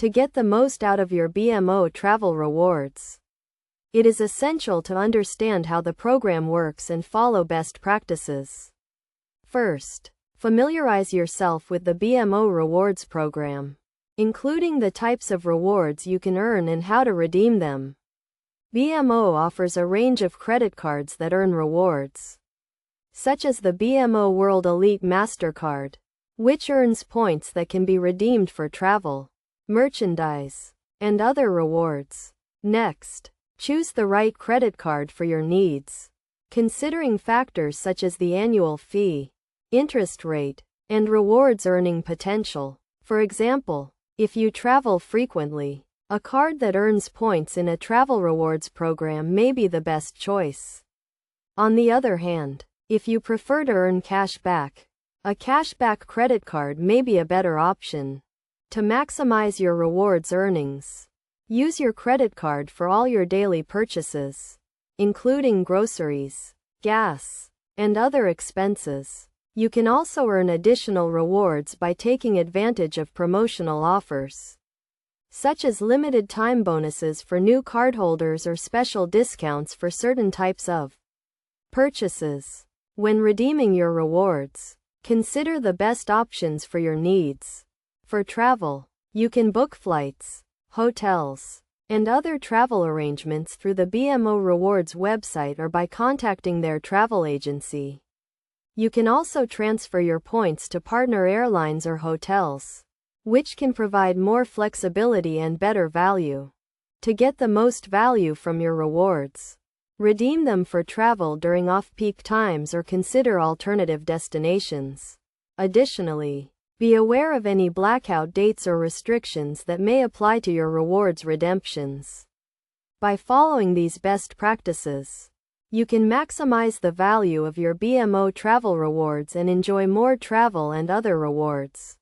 To get the most out of your BMO travel rewards, it is essential to understand how the program works and follow best practices. First, familiarize yourself with the BMO rewards program, including the types of rewards you can earn and how to redeem them. BMO offers a range of credit cards that earn rewards, such as the BMO World Elite Mastercard, which earns points that can be redeemed for travel, merchandise, and other rewards. Next, choose the right credit card for your needs, considering factors such as the annual fee, interest rate, and rewards earning potential. For example, if you travel frequently, a card that earns points in a travel rewards program may be the best choice. On the other hand, if you prefer to earn cash back, a cashback credit card may be a better option. To maximize your rewards earnings, use your credit card for all your daily purchases, including groceries, gas, and other expenses. You can also earn additional rewards by taking advantage of promotional offers, such as limited time bonuses for new cardholders or special discounts for certain types of purchases. When redeeming your rewards, consider the best options for your needs. For travel, you can book flights, hotels, and other travel arrangements through the BMO Rewards website or by contacting their travel agency. You can also transfer your points to partner airlines or hotels, which can provide more flexibility and better value. To get the most value from your rewards, redeem them for travel during off-peak times or consider alternative destinations. Additionally, be aware of any blackout dates or restrictions that may apply to your rewards redemptions. By following these best practices, you can maximize the value of your BMO travel rewards and enjoy more travel and other rewards.